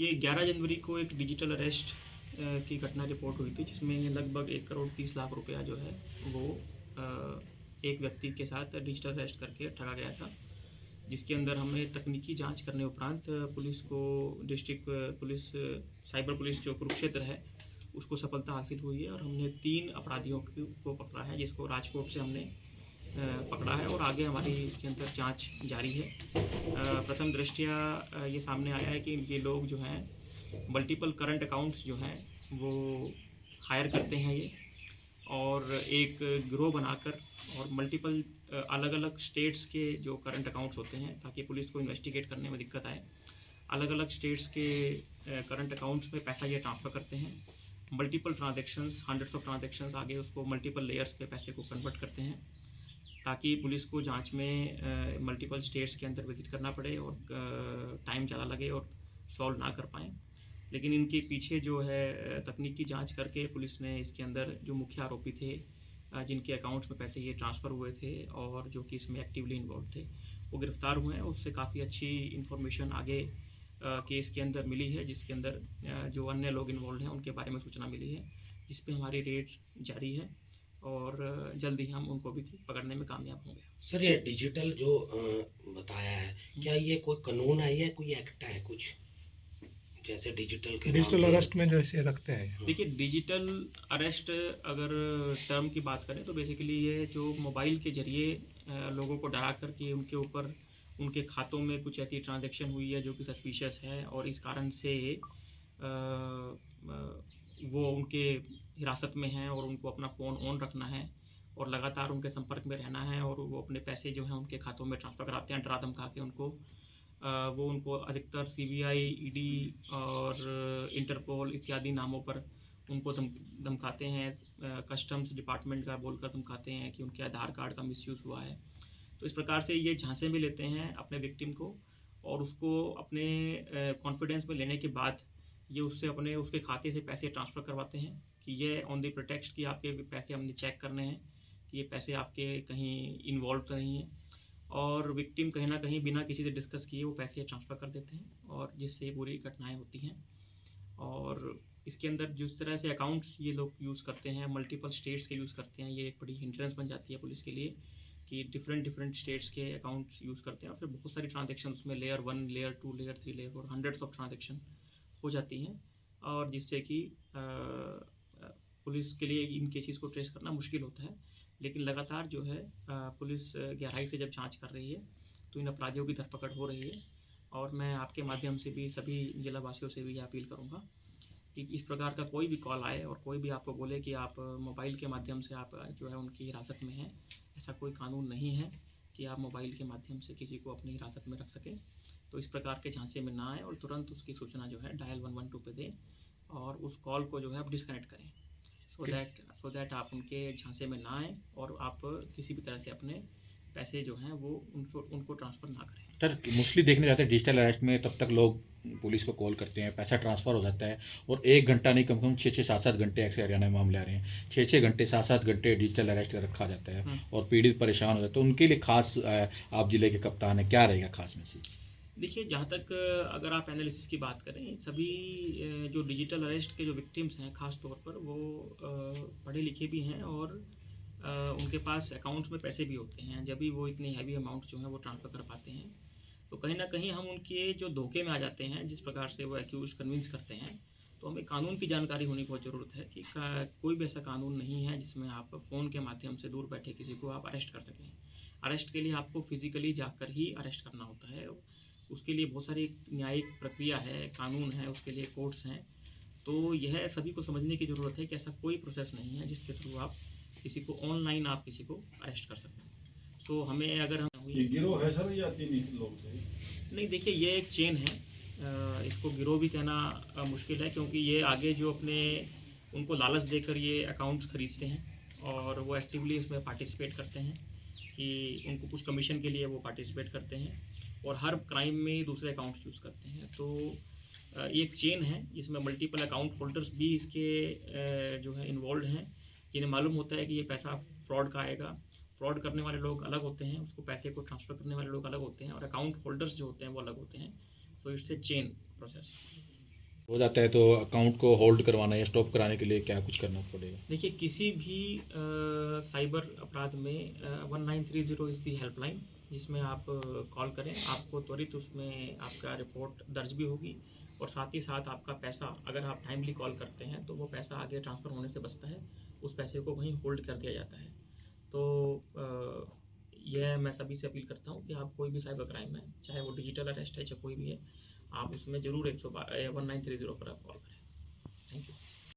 ये 11 जनवरी को एक डिजिटल अरेस्ट की घटना रिपोर्ट हुई थी, जिसमें लगभग 1,30,00,000 रुपया जो है वो एक व्यक्ति के साथ डिजिटल अरेस्ट करके ठगा गया था, जिसके अंदर हमने तकनीकी जांच करने उपरांत पुलिस को डिस्ट्रिक्ट पुलिस साइबर पुलिस जो कुरुक्षेत्र है उसको सफलता हासिल हुई है और हमने 3 अपराधियों को पकड़ा है, जिसको राजकोट से हमने पकड़ा है और आगे हमारी इसके अंदर जांच जारी है। प्रथम दृष्टया ये सामने आया है कि ये लोग जो हैं मल्टीपल करंट अकाउंट्स जो हैं वो हायर करते हैं ये, और एक गिरोह बनाकर और मल्टीपल अलग अलग स्टेट्स के जो करंट अकाउंट्स होते हैं ताकि पुलिस को इन्वेस्टिगेट करने में दिक्कत आए, अलग अलग स्टेट्स के करंट अकाउंट्स में पैसा ये ट्रांसफ़र करते हैं। Multiple transactions, hundreds of transactions आगे उसको मल्टीपल लेयर्स पे पैसे को कन्वर्ट करते हैं ताकि पुलिस को जांच में मल्टीपल स्टेट्स के अंदर विजिट करना पड़े और टाइम ज़्यादा लगे और सॉल्व ना कर पाएँ। लेकिन इनके पीछे जो है तकनीकी जांच करके पुलिस ने इसके अंदर जो मुख्य आरोपी थे जिनके अकाउंट्स में पैसे ये ट्रांसफ़र हुए थे और जो कि इसमें एक्टिवली इन्वॉल्व थे, वो गिरफ़्तार हुए हैं। उससे काफ़ी अच्छी इन्फॉर्मेशन आगे केस के अंदर मिली है, जिसके अंदर जो अन्य लोग इन्वॉल्व हैं उनके बारे में सूचना मिली है, जिस पे हमारी रेड जारी है और जल्दी हम उनको भी पकड़ने में कामयाब होंगे। सर, ये डिजिटल जो बताया है, क्या ये कोई कानून है या कोई एक्ट है कुछ, जैसे डिजिटल के डिजिटल अरेस्ट में जैसे रखते हैं? देखिए, डिजिटल अरेस्ट अगर टर्म की बात करें तो बेसिकली ये जो मोबाइल के ज़रिए लोगों को डरा कर कि उनके ऊपर उनके खातों में कुछ ऐसी ट्रांजैक्शन हुई है जो कि सस्पिशियस है और इस कारण से वो उनके हिरासत में हैं और उनको अपना फ़ोन ऑन रखना है और लगातार उनके संपर्क में रहना है और वो अपने पैसे जो हैं उनके खातों में ट्रांसफ़र कराते हैं, डरा धमका के उनको। वो उनको अधिकतर सीबीआई, ईडी और इंटरपोल इत्यादि नामों पर उनको धमकाते हैं, कस्टम्स डिपार्टमेंट का बोलकर धमकाते हैं कि उनके आधार कार्ड का मिसयूज़ हुआ है। तो इस प्रकार से ये झांसे में लेते हैं अपने विक्टिम को और उसको अपने कॉन्फिडेंस में लेने के बाद ये उससे उसके खाते से पैसे ट्रांसफ़र करवाते हैं कि ये ऑन द प्रिटेक्स्ट कि आपके पैसे हमने चेक करने हैं कि ये पैसे आपके कहीं इन्वॉल्व तो नहीं हैं, और विक्टिम कहीं ना कहीं बिना किसी से डिस्कस किए वो पैसे ट्रांसफ़र कर देते हैं और जिससे पूरी घटनाएं होती हैं। और इसके अंदर जिस तरह से अकाउंट्स ये लोग यूज़ करते हैं, मल्टीपल स्टेट्स के यूज़ करते हैं, ये एक बड़ी हिंड्रेंस बन जाती है पुलिस के लिए कि डिफरेंट स्टेट्स के अकाउंट्स यूज़ करते हैं और फिर बहुत सारी ट्रांजेक्शन उसमें layer 1, layer 2, layer 3, layer 4 hundreds of transaction हो जाती हैं और जिससे कि पुलिस के लिए इन केसेस को ट्रेस करना मुश्किल होता है। लेकिन लगातार जो है पुलिस गहराई से जब जांच कर रही है तो इन अपराधियों की धरपकड़ हो रही है और मैं आपके माध्यम से भी सभी जिलावासियों से भी अपील करूंगा कि इस प्रकार का कोई भी कॉल आए और कोई भी आपको बोले कि आप मोबाइल के माध्यम से आप जो है उनकी हिरासत में हैं, ऐसा कोई कानून नहीं है कि आप मोबाइल के माध्यम से किसी को अपनी हिरासत में रख सकें। तो इस प्रकार के झांसे में ना आए और तुरंत उसकी सूचना जो है डायल 112 पे दें और उस कॉल को जो है आप डिस्कनेक्ट करें सो दैट आप उनके झांसे में ना आएँ और आप किसी भी तरह से अपने पैसे जो हैं वो उनको ट्रांसफ़र ना करें। सर, मोस्टली देखने जाते हैं डिजिटल अरेस्ट में तब तक लोग पुलिस को कॉल करते हैं, पैसा ट्रांसफ़र हो जाता है और 1 घंटा नहीं, कम से कम 6-6, 7-7 घंटे ऐसे हरियाणा में मामले आ रहे हैं, 6-6 घंटे, 7-7 घंटे डिजिटल अरेस्ट रखा जाता है और पीड़ित परेशान हो जाता है। तो उनके लिए खास आप जिले के कप्तान हैं, क्या रहेगा खास मैसेज? देखिए, जहाँ तक अगर आप एनालिसिस की बात करें, सभी जो डिजिटल अरेस्ट के जो विक्टिम्स हैं ख़ास तौर पर वो पढ़े लिखे भी हैं और उनके पास अकाउंट्स में पैसे भी होते हैं, जब भी वो इतनी हैवी अमाउंट जो है वो ट्रांसफ़र कर पाते हैं। तो कहीं ना कहीं हम उनके जो धोखे में आ जाते हैं, जिस प्रकार से वो एक्यूज कन्विंस करते हैं, तो हमें कानून की जानकारी होने की बहुत ज़रूरत है कि कोई भी ऐसा कानून नहीं है जिसमें आप फ़ोन के माध्यम से दूर बैठे किसी को आप अरेस्ट कर सकें। अरेस्ट के लिए आपको फिज़िकली जाकर ही अरेस्ट करना होता है, उसके लिए बहुत सारी न्यायिक प्रक्रिया है, कानून है, उसके लिए कोर्ट्स हैं। तो यह सभी को समझने की ज़रूरत है कि ऐसा कोई प्रोसेस नहीं है जिसके थ्रू आप किसी को ऑनलाइन आप किसी को अरेस्ट कर सकते हैं। तो हमें अगर हम ये गिरोह है सर या 3 लोग थे? नहीं, देखिए, ये एक चेन है, इसको गिरोह भी कहना मुश्किल है क्योंकि ये आगे जो अपने उनको लालच देकर ये अकाउंट्स खरीदते हैं और वो एक्टिवली इसमें पार्टिसिपेट करते हैं कि उनको कुछ कमीशन के लिए वो पार्टिसिपेट करते हैं और हर क्राइम में दूसरे अकाउंट्स यूज़ करते हैं। तो ये एक चेन है जिसमें मल्टीपल अकाउंट होल्डर्स भी इसके जो है इन्वॉल्व हैं, जिन्हें मालूम होता है कि ये पैसा फ्रॉड का आएगा। फ्रॉड करने वाले लोग अलग होते हैं, उसको पैसे को ट्रांसफ़र करने वाले लोग अलग होते हैं और अकाउंट होल्डर्स जो होते हैं वो अलग होते हैं। तो इट्स ए चेन प्रोसेस। हो जाता है तो अकाउंट को होल्ड करवाना या स्टॉप कराने के लिए क्या कुछ करना पड़ेगा? देखिए, किसी भी साइबर अपराध में 1930 इज़ दी हेल्पलाइन, जिसमें आप कॉल करें, आपको त्वरित उसमें आपका रिपोर्ट दर्ज भी होगी, और साथ ही साथ आपका पैसा, अगर आप टाइमली कॉल करते हैं तो वो पैसा आगे ट्रांसफ़र होने से बचता है, उस पैसे को वहीं होल्ड कर दिया जाता है। तो यह मैं सभी से अपील करता हूँ कि आप कोई भी साइबर क्राइम है, चाहे वो डिजिटल अरेस्ट है, चाहे कोई भी है, आप उसमें ज़रूर 1930 पर आप कॉल करें। Thank you.